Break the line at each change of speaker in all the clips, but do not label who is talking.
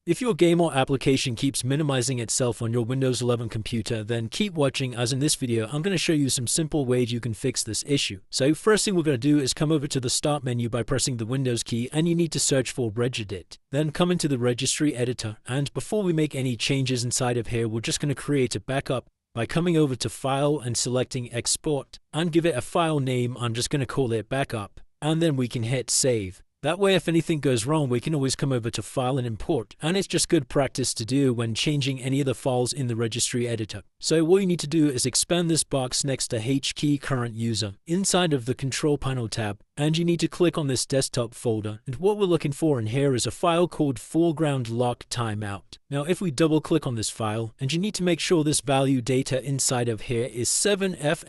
If your game or application keeps minimizing itself on your Windows 11 computer, then keep watching, as in this video I'm going to show you some simple ways you can fix this issue. So first thing we're going to do is come over to the Start menu by pressing the Windows key, and you need to search for Regedit. Then come into the registry editor, and before we make any changes inside of here, we're just going to create a backup by coming over to File and selecting Export, and give it a file name. I'm just going to call it Backup, and then we can hit Save. That way, if anything goes wrong, we can always come over to File and Import, and it's just good practice to do when changing any of the files in the registry editor. So what you need to do is expand this box next to HKey Current User inside of the Control Panel tab, and you need to click on this desktop folder, and what we're looking for in here is a file called Foreground Lock Timeout. Now if we double click on this file, and you need to make sure this value data inside of here is 7FFFFFF,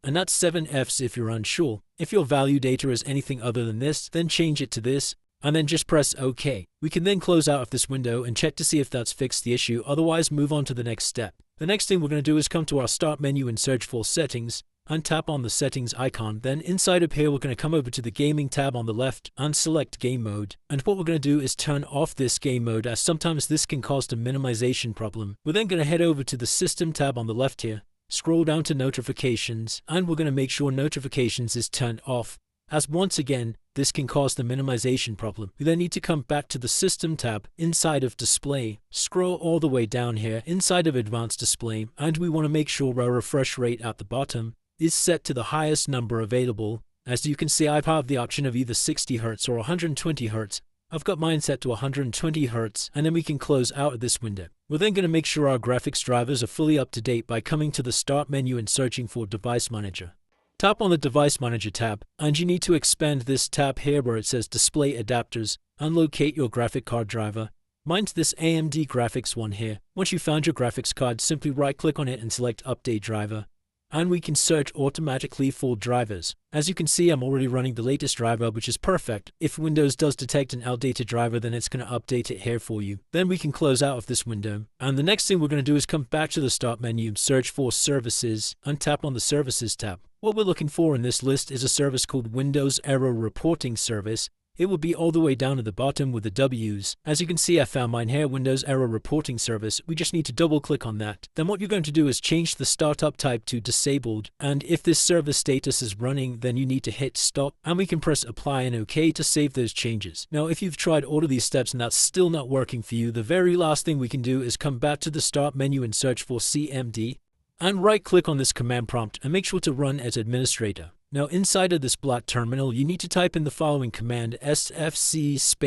and that's 7 Fs if you're unsure. If your value data is anything other than this, then change it to this, and then just press OK. We can then close out of this window and check to see if that's fixed the issue, otherwise move on to the next step. The next thing we're going to do is come to our Start menu and search for Settings, and tap on the Settings icon. Then inside of here we're going to come over to the Gaming tab on the left and select Game Mode. And what we're going to do is turn off this game mode, as sometimes this can cause a minimization problem. We're then going to head over to the System tab on the left here, scroll down to Notifications, and we're going to make sure Notifications is turned off, as once again this can cause the minimization problem. We then need to come back to the System tab inside of Display, scroll all the way down here inside of Advanced Display, and we want to make sure our refresh rate at the bottom is set to the highest number available. As you can see, I have the option of either 60 Hz or 120 Hz. I've got mine set to 120 Hz, and then we can close out of this window. We're then going to make sure our graphics drivers are fully up to date by coming to the Start menu and searching for Device Manager. Tap on the Device Manager tab, and you need to expand this tab here where it says Display Adapters, and locate your graphic card driver. Mine's this AMD graphics one here. Once you found your graphics card, simply right click on it and select Update Driver, and we can search automatically for drivers. As you can see, I'm already running the latest driver, which is perfect. If Windows does detect an outdated driver, then it's going to update it here for you. Then we can close out of this window. And the next thing we're going to do is come back to the Start menu, search for Services, and tap on the Services tab. What we're looking for in this list is a service called Windows Error Reporting Service. It will be all the way down at the bottom with the W's. As you can see, I found mine here, Windows Error Reporting Service. We just need to double click on that. Then what you're going to do is change the startup type to disabled, and if this service status is running, then you need to hit stop, and we can press apply and OK to save those changes. Now if you've tried all of these steps and that's still not working for you, the very last thing we can do is come back to the Start menu and search for CMD, and right click on this command prompt and make sure to run as administrator. Now inside of this black terminal, you need to type in the following command, sfc/scan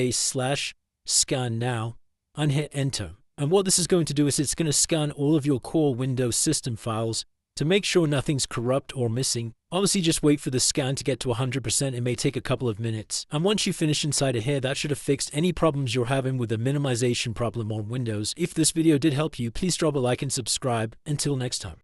now, and hit enter. And what this is going to do is it's going to scan all of your core Windows system files to make sure nothing's corrupt or missing. Obviously just wait for the scan to get to 100%, it may take a couple of minutes. And once you finish inside of here, that should have fixed any problems you're having with the minimization problem on Windows. If this video did help you, please drop a like and subscribe. Until next time.